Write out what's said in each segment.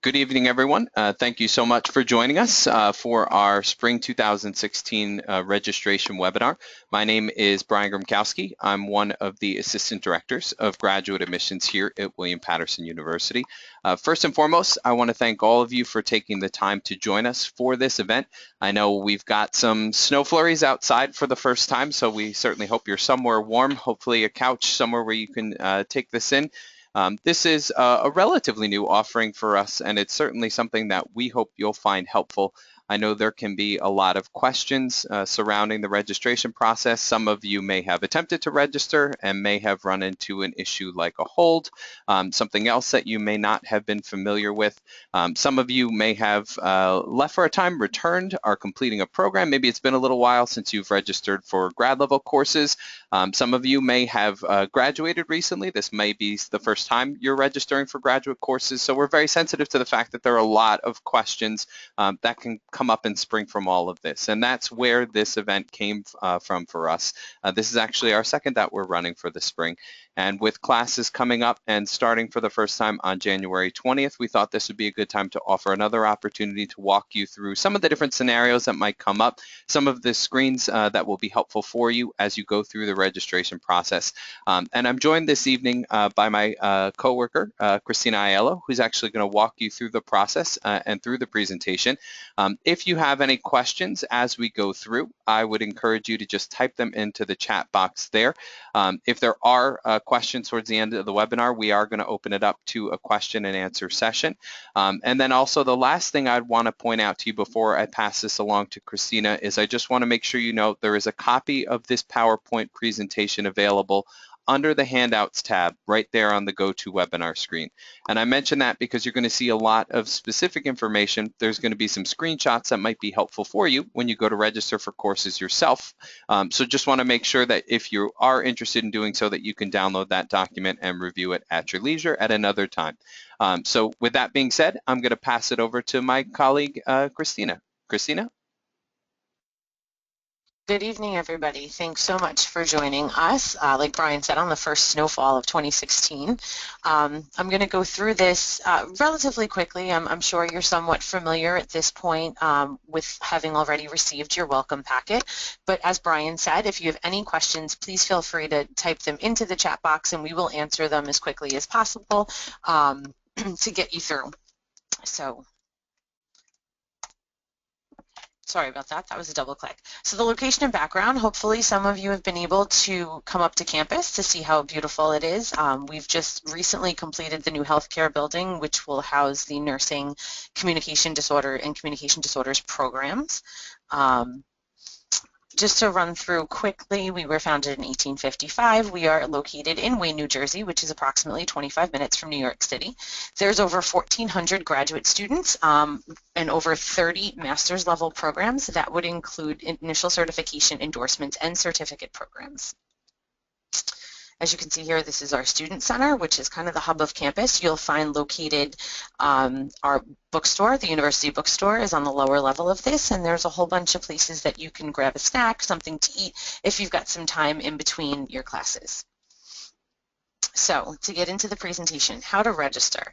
Good evening, everyone. Thank you so much for joining us for our Spring 2016 registration webinar. My name is Brian Grzymkowski. I'm one of the Assistant Directors of Graduate Admissions here at William Paterson University. First and foremost, I want to thank all of you for taking the time to join us for this event. I know we've got some snow flurries outside for the first time, so we certainly hope you're somewhere warm, hopefully a couch somewhere where you can take this in. This is a relatively new offering for us, and it's certainly something that we hope you'll find helpful. I know there can be a lot of questions surrounding the registration process. Some of you may have attempted to register and may have run into an issue like a hold, something else that you may not have been familiar with. Some of you may have left for a time, returned, are completing a program. Maybe it's been a little while since you've registered for grad level courses. Some of you may have graduated recently. This may be the first time you're registering for graduate courses. So we're very sensitive to the fact that there are a lot of questions that can come up and spring from all of this. And that's where this event came from for us. This is actually our second that we're running for the spring. And with classes coming up and starting for the first time on January 20th, we thought this would be a good time to offer another opportunity to walk you through some of the different scenarios that might come up, some of the screens that will be helpful for you as you go through the registration process. And I'm joined this evening by my coworker, Christina Aiello, who's actually going to walk you through the process and through the presentation. If you have any questions as we go through, I would encourage you to just type them into the chat box there. If there are questions towards the end of the webinar, we are going to open it up to a question and answer session. And then also the last thing I'd want to point out to you before I pass this along to Christina is I just want to make sure you know there is a copy of this PowerPoint presentation available under the Handouts tab right there on the GoToWebinar screen. And I mention that because you're going to see a lot of specific information. There's going to be some screenshots that might be helpful for you when you go to register for courses yourself. So just want to make sure that if you are interested in doing so, that you can download that document and review it at your leisure at another time. So with that being said, I'm going to pass it over to my colleague, Christina. Christina? Good evening, everybody. Thanks so much for joining us. Like Brian said, on the first snowfall of 2016. I'm going to go through this relatively quickly. I'm sure you're somewhat familiar at this point with having already received your welcome packet. But as Brian said, if you have any questions, please feel free to type them into the chat box and we will answer them as quickly as possible to get you through. So. Sorry about that, that was a double click. So the location and background, hopefully some of you have been able to come up to campus to see how beautiful it is. We've just recently completed the new healthcare building, which will house the nursing communication disorder and communication disorders programs. Just to run through quickly, we were founded in 1855. We are located in Wayne, New Jersey, which is approximately 25 minutes from New York City. There's over 1,400 graduate students and over 30 master's level programs that would include initial certification, endorsements, and certificate programs. As you can see here, this is our student center, which is kind of the hub of campus. You'll find located our bookstore. The university bookstore is on the lower level of this, and there's a whole bunch of places that you can grab a snack, something to eat, if you've got some time in between your classes. So to get into the presentation, how to register.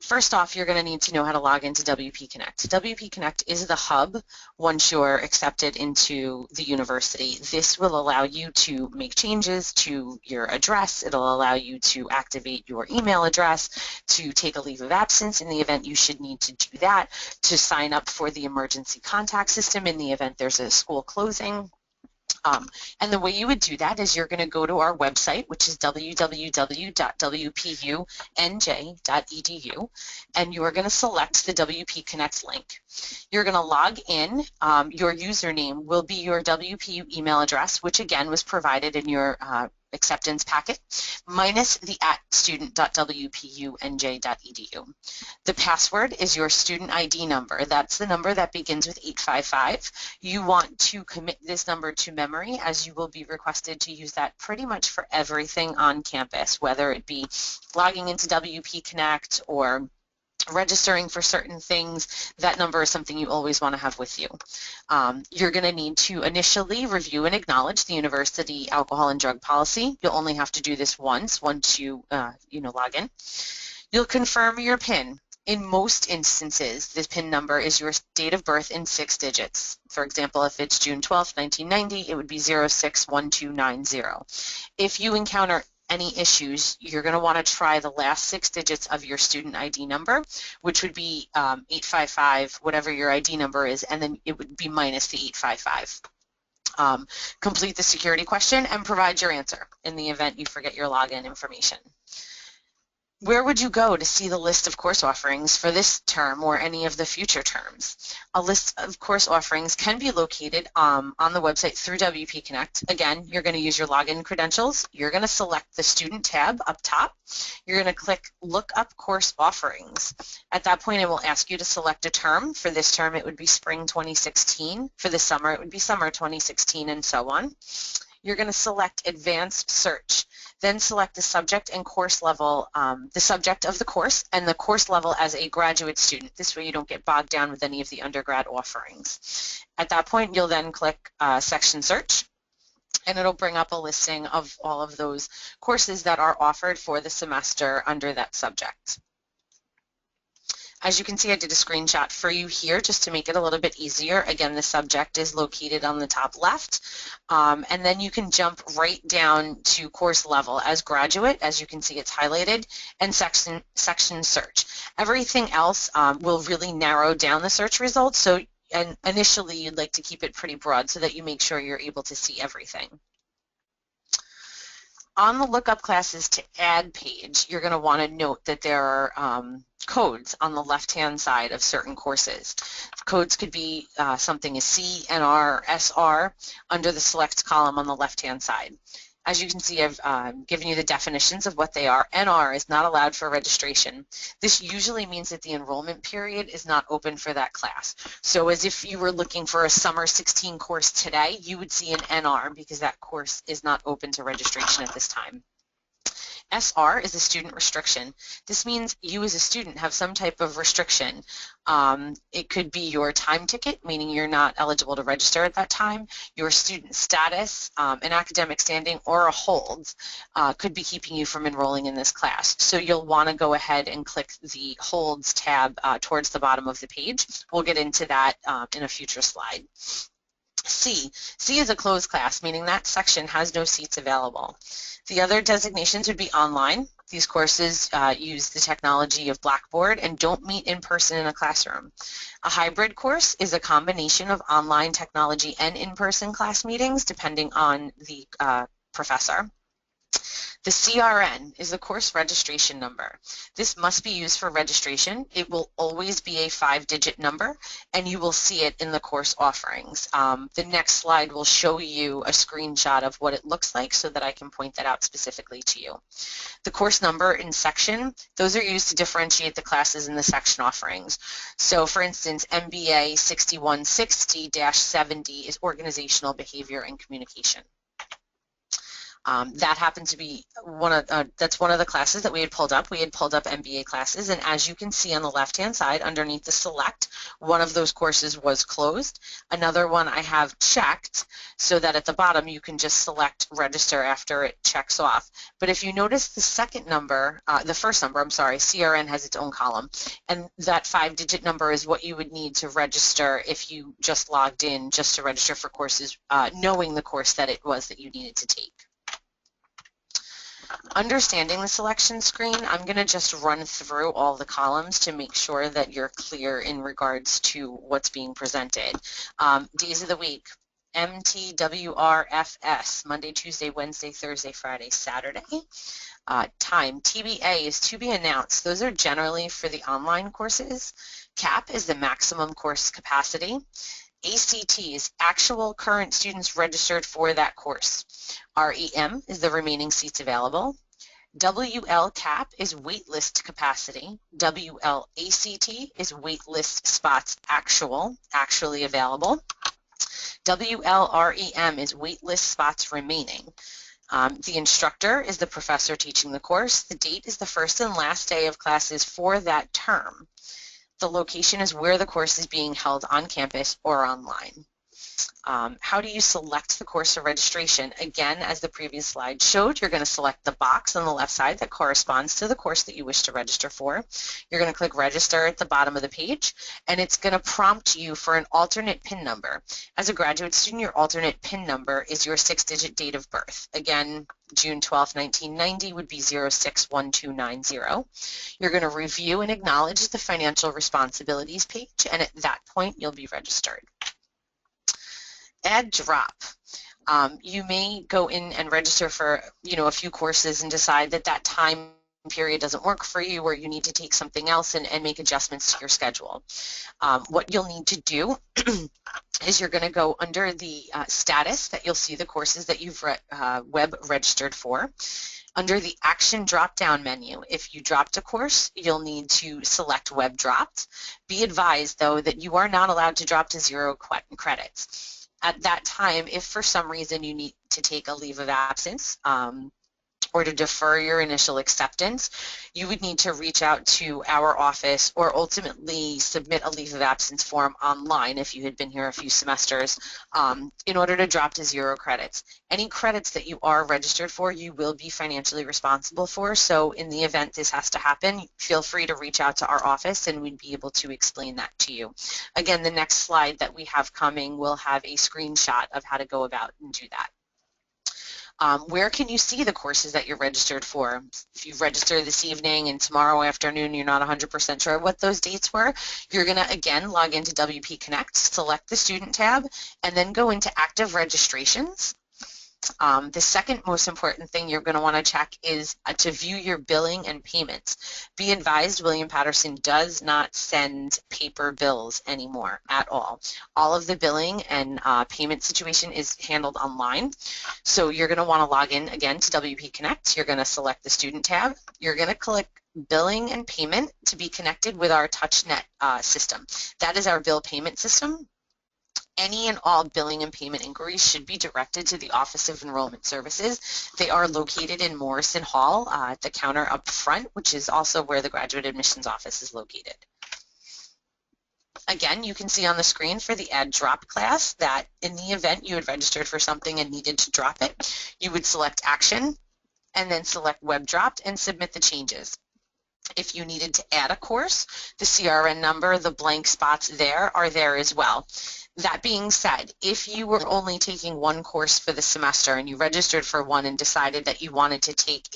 First off, you're going to need to know how to log into WP Connect. WP Connect is the hub once you're accepted into the university. This will allow you to make changes to your address. It'll allow you to activate your email address, to take a leave of absence in the event you should need to do that, to sign up for the emergency contact system in the event there's a school closing. And the way you would do that is you're going to go to our website, which is www.wpunj.edu, and you are going to select the WP Connect link. You're going to log in. Your username will be your WP email address, which again was provided in your acceptance packet, minus the @student.wpunj.edu. The password is your student ID number. That's the number that begins with 855. You want to commit this number to memory, as you will be requested to use that pretty much for everything on campus, whether it be logging into WP Connect or registering for certain things. That number is something you always want to have with you. You're going to need to initially review and acknowledge the university alcohol and drug policy. You'll only have to do this once you log in. You'll confirm your PIN. In most instances, the PIN number is your date of birth in 6 digits. For example, if it's June 12th, 1990, it would be 061290. If you encounter any issues, you're going to want to try the last 6 digits of your student ID number, which would be 855, whatever your ID number is, and then it would be minus the 855. Complete the security question and provide your answer in the event you forget your login information. Where would you go to see the list of course offerings for this term or any of the future terms? A list of course offerings can be located on the website through WP Connect. Again, you're going to use your login credentials. You're going to select the student tab up top. You're going to click Look Up Course Offerings. At that point, it will ask you to select a term. For this term, it would be spring 2016. For the summer, it would be summer 2016, and so on. You're going to select Advanced Search. Then select the subject and course level, the subject of the course and the course level as a graduate student. This way you don't get bogged down with any of the undergrad offerings. At that point, you'll then click Section Search, and it'll bring up a listing of all of those courses that are offered for the semester under that subject. As you can see, I did a screenshot for you here just to make it a little bit easier. Again, the subject is located on the top left, and then you can jump right down to course level as graduate. As you can see, it's highlighted, and section search. Everything else will really narrow down the search results, so and initially you'd like to keep it pretty broad so that you make sure you're able to see everything. On the Lookup Classes to Add page, you're going to want to note that there are codes on the left-hand side of certain courses. Codes could be something as C, NR, SR under the Select column on the left-hand side. As you can see, I've given you the definitions of what they are. NR is not allowed for registration. This usually means that the enrollment period is not open for that class. So as if you were looking for a summer 16 course today, you would see an NR because that course is not open to registration at this time. SR is a student restriction. This means you as a student have some type of restriction. It could be your time ticket, meaning you're not eligible to register at that time, your student status, an academic standing, or a hold could be keeping you from enrolling in this class. So you'll want to go ahead and click the holds tab towards the bottom of the page. We'll get into that in a future slide. C is a closed class, meaning that section has no seats available. The other designations would be online. These courses use the technology of Blackboard and don't meet in person in a classroom. A hybrid course is a combination of online technology and in-person class meetings, depending on the professor. The CRN is the course registration number. This must be used for registration. It will always be a 5-digit number, and you will see it in the course offerings. The next slide will show you a screenshot of what it looks like so that I can point that out specifically to you. The course number and section, those are used to differentiate the classes in the section offerings. So for instance, MBA 6160-70 is organizational behavior and communication. That happens to be that's one of the classes that we had pulled up. We had pulled up MBA classes, and as you can see on the left-hand side, underneath the select, one of those courses was closed. Another one I have checked so that at the bottom you can just select register after it checks off. But if you notice the second number, the first number, I'm sorry, CRN has its own column, and that 5-digit number is what you would need to register if you just logged in just to register for courses, knowing the course that it was that you needed to take. Understanding the selection screen, I'm going to just run through all the columns to make sure that you're clear in regards to what's being presented. Days of the week, MTWRFS, Monday, Tuesday, Wednesday, Thursday, Friday, Saturday. Time, TBA is to be announced. Those are generally for the online courses. CAP is the maximum course capacity. ACT is actual current students registered for that course. REM is the remaining seats available. WL cap is waitlist capacity. WLACT is waitlist spots actually available. WLREM is waitlist spots remaining. The instructor is the professor teaching the course. The date is the first and last day of classes for that term. The location is where the course is being held on campus or online. How do you select the course for registration? Again, as the previous slide showed, you're going to select the box on the left side that corresponds to the course that you wish to register for. You're going to click register at the bottom of the page, and it's going to prompt you for an alternate PIN number. As a graduate student, your alternate PIN number is your 6-digit date of birth. Again, June 12, 1990 would be 061290. You're going to review and acknowledge the financial responsibilities page, and at that point, you'll be registered. AddDrop. You may go in and register for, a few courses and decide that that time period doesn't work for you, or you need to take something else and make adjustments to your schedule. What you'll need to do is you're going to go under the status that you'll see the courses that you've web registered for. Under the action drop-down menu, if you dropped a course, you'll need to select web dropped. Be advised, though, that you are not allowed to drop to 0 credits. At that time, if for some reason you need to take a leave of absence or to defer your initial acceptance, you would need to reach out to our office or ultimately submit a leave of absence form online if you had been here a few semesters in order to drop to 0 credits. Any credits that you are registered for, you will be financially responsible for, so in the event this has to happen, feel free to reach out to our office and we'd be able to explain that to you. Again, the next slide that we have coming will have a screenshot of how to go about and do that. Where can you see the courses that you're registered for? If you register this evening and tomorrow afternoon you're not 100% sure what those dates were, you're going to again log into WP Connect, select the student tab, and then go into active registrations. The second most important thing you're going to want to check is to view your billing and payments. Be advised, William Paterson does not send paper bills anymore at all. All of the billing and payment situation is handled online. So you're going to want to log in again to WP Connect. You're going to select the student tab. You're going to click billing and payment to be connected with our TouchNet system. That is our bill payment system. Any and all billing and payment inquiries should be directed to the Office of Enrollment Services. They are located in Morrison Hall at the counter up front, which is also where the Graduate Admissions Office is located. Again, you can see on the screen for the AddDrop class that in the event you had registered for something and needed to drop it, you would select Action and then select Web Dropped and submit the changes. If you needed to add a course, the CRN number, the blank spots there are there as well. That being said, if you were only taking one course for the semester and you registered for one and decided that you wanted to take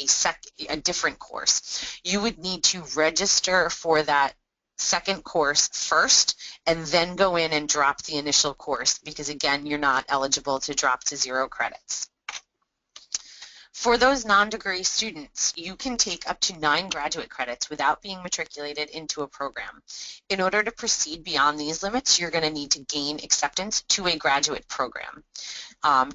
a different course, you would need to register for that second course first and then go in and drop the initial course because, again, you're not eligible to drop to 0 credits. For those non-degree students, you can take up to 9 graduate credits without being matriculated into a program. In order to proceed beyond these limits, you're going to need to gain acceptance to a graduate program.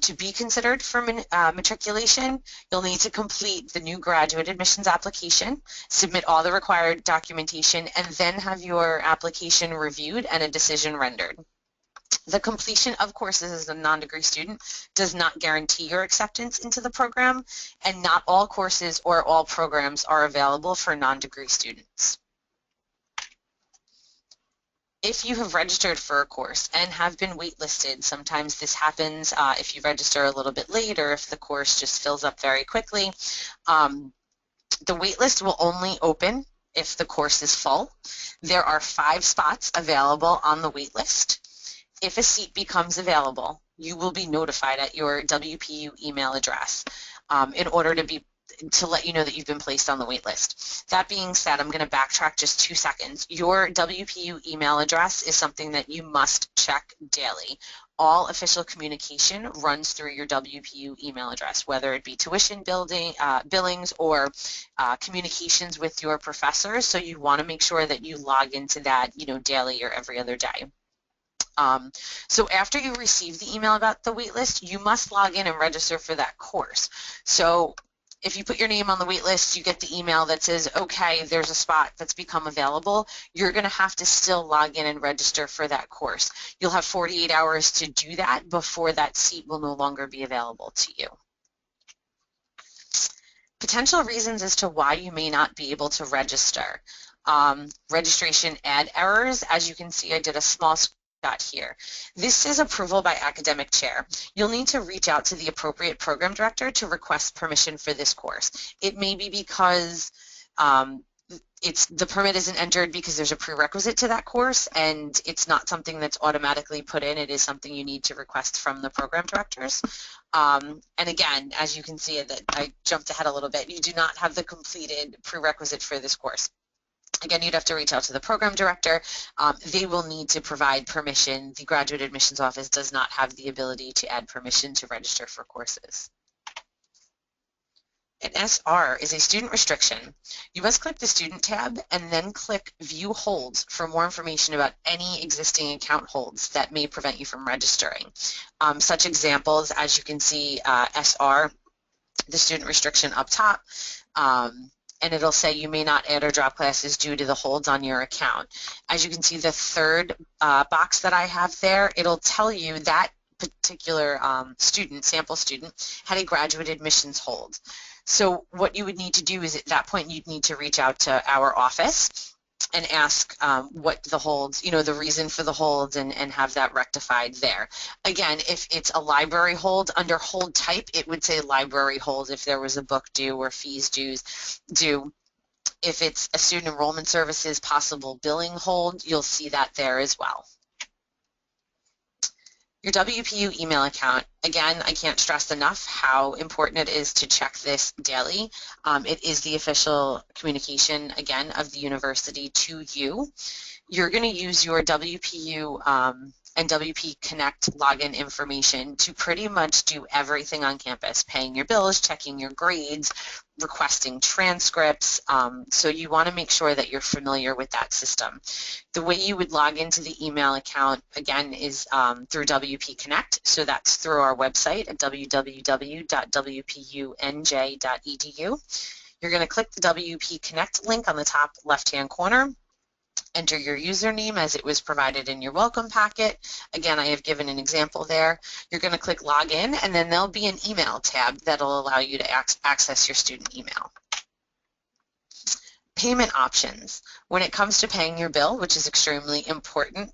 To be considered for matriculation, you'll need to complete the new graduate admissions application, submit all the required documentation, and then have your application reviewed and a decision rendered. The completion of courses as a non-degree student does not guarantee your acceptance into the program, and not all courses or all programs are available for non-degree students. If you have registered for a course and have been waitlisted, sometimes this happens if you register a little bit late or if the course just fills up very quickly. The waitlist will only open if the course is full. There are 5 spots available on the waitlist. If a seat becomes available, you will be notified at your WPU email address in order to let you know that you've been placed on the wait list. That being said, I'm going to backtrack just 2 seconds. Your WPU email address is something that you must check daily. All official communication runs through your WPU email address, whether it be tuition billings or communications with your professors. So you want to make sure that you log into that, daily or every other day. So after you receive the email about the waitlist, you must log in and register for that course. So if you put your name on the waitlist, you get the email that says, okay, there's a spot that's become available. You're going to have to still log in and register for that course. You'll have 48 hours to do that before that seat will no longer be available to you. Potential reasons as to why you may not be able to register. Registration ad errors. As you can see, I did a small got here. This is approval by academic chair. You'll need to reach out to the appropriate program director to request permission for this course. It may be because the permit isn't entered because there's a prerequisite to that course, and it's not something that's automatically put in. It is something you need to request from the program directors. And again, as you can see, that I jumped ahead a little bit, you do not have the completed prerequisite for this course. Again, you'd have to reach out to the program director. They will need to provide permission. The Graduate Admissions Office does not have the ability to add permission to register for courses. An SR is a student restriction. You must click the Student tab and then click View Holds for more information about any existing account holds that may prevent you from registering. Such examples, as you can see, SR, the student restriction up top, and it'll say you may not add or drop classes due to the holds on your account. As you can see, the third box that I have there, it'll tell you that particular sample student, had a graduate admissions hold. So what you would need to do is at that point you'd need to reach out to our office and ask what the holds, the reason for the hold, and have that rectified there. Again, if it's a library hold, under hold type, it would say library hold if there was a book due or fees due. If it's a student enrollment services possible billing hold, you'll see that there as well. Your WPU email account, again, I can't stress enough how important it is to check this daily. It is the official communication, again, of the university to you. You're going to use your WPU and WP Connect login information to pretty much do everything on campus, paying your bills, checking your grades, requesting transcripts. So you want to make sure that you're familiar with that system. The way you would log into the email account, again, is through WP Connect. So that's through our website at www.wpunj.edu. You're going to click the WP Connect link on the top left-hand corner. Enter your username as it was provided in your welcome packet. Again, I have given an example there. You're going to click Login, and then there'll be an email tab that'll allow you to access your student email. Payment options. When it comes to paying your bill, which is extremely important,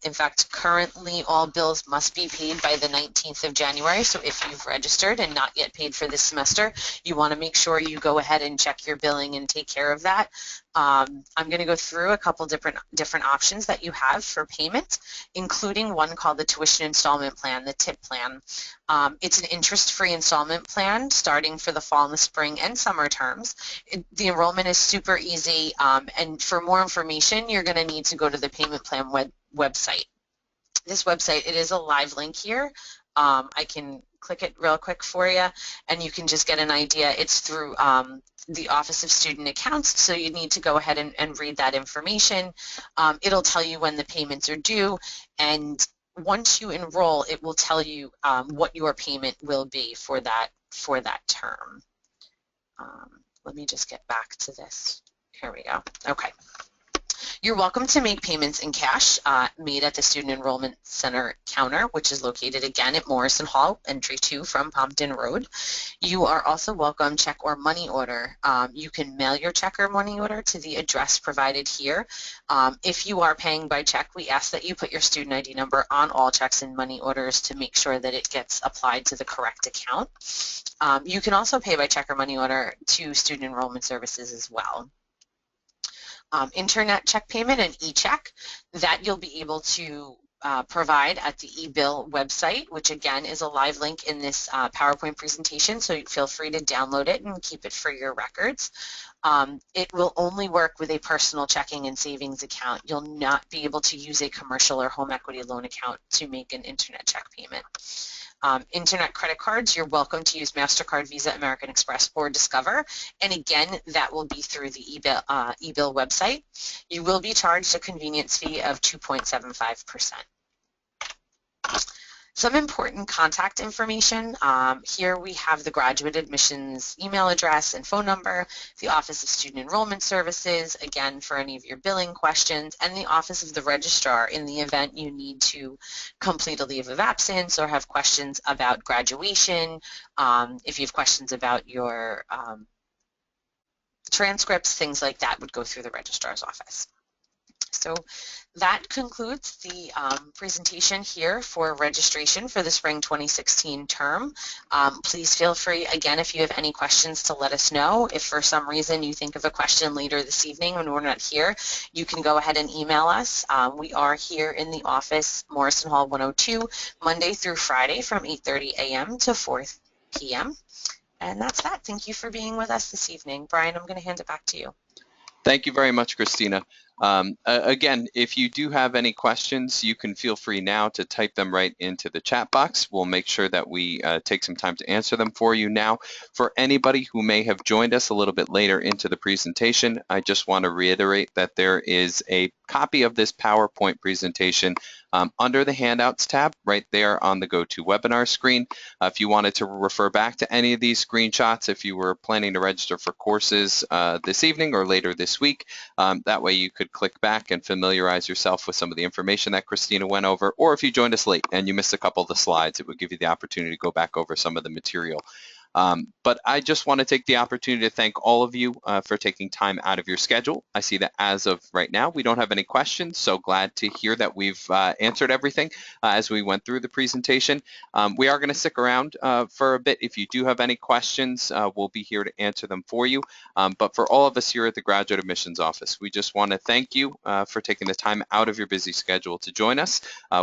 in fact, currently all bills must be paid by the 19th of January, so if you've registered and not yet paid for this semester, you want to make sure you go ahead and check your billing and take care of that. I'm going to go through a couple different options that you have for payment, including one called the Tuition Installment Plan, the TIP plan. It's an interest-free installment plan starting for the fall and the spring and summer terms. The enrollment is super easy, and for more information, you're going to need to go to the payment plan website. This website, it is a live link here. I can click it real quick for you, and you can just get an idea. It's through the Office of Student Accounts, so you need to go ahead and read that information. It'll tell you when the payments are due, and once you enroll, it will tell you what your payment will be for that term. Let me just get back to this. Here we go. Okay. You're welcome to make payments in cash made at the Student Enrollment Center counter, which is located again at Morrison Hall, entry 2 from Pompton Road. You are also welcome check or money order. You can mail your check or money order to the address provided here. If you are paying by check, we ask that you put your student ID number on all checks and money orders to make sure that it gets applied to the correct account. You can also pay by check or money order to Student Enrollment Services as well. Internet check payment and e-check, that you'll be able to provide at the eBill website, which again is a live link in this PowerPoint presentation, so feel free to download it and keep it for your records. It will only work with a personal checking and savings account. You'll not be able to use a commercial or home equity loan account to make an internet check payment. Internet credit cards, you're welcome to use MasterCard, Visa, American Express, or Discover. And again, that will be through the eBill website. You will be charged a convenience fee of 2.75%. Some important contact information. Here we have the graduate admissions email address and phone number, the Office of Student Enrollment Services, again for any of your billing questions, and the Office of the Registrar in the event you need to complete a leave of absence or have questions about graduation. If you have questions about your transcripts, things like that would go through the Registrar's office. So that concludes the presentation here for registration for the spring 2016 term. Please feel free, again, if you have any questions, to let us know. If for some reason you think of a question later this evening when we're not here, you can go ahead and email us. We are here in the office, Morrison Hall 102, Monday through Friday from 8:30 a.m. to 4 p.m. And that's that. Thank you for being with us this evening. Brian, I'm going to hand it back to you. Thank you very much, Christina. Again, if you do have any questions, you can feel free now to type them right into the chat box. We'll make sure that we take some time to answer them for you now. For anybody who may have joined us a little bit later into the presentation, I just want to reiterate that there is a copy of this PowerPoint presentation under the Handouts tab right there on the GoToWebinar screen. If you wanted to refer back to any of these screenshots, if you were planning to register for courses this evening or later this week, that way you could click back and familiarize yourself with some of the information that Christina went over, or if you joined us late and you missed a couple of the slides, it would give you the opportunity to go back over some of the material. But I just want to take the opportunity to thank all of you for taking time out of your schedule. I see that as of right now, we don't have any questions, so glad to hear that we've answered everything as we went through the presentation. We are going to stick around for a bit. If you do have any questions, we'll be here to answer them for you. But for all of us here at the Graduate Admissions Office, we just want to thank you for taking the time out of your busy schedule to join us.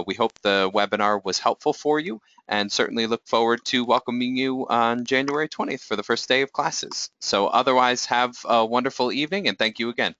We hope the webinar was helpful for you, and certainly look forward to welcoming you on January 20th for the first day of classes. So otherwise, have a wonderful evening, and thank you again.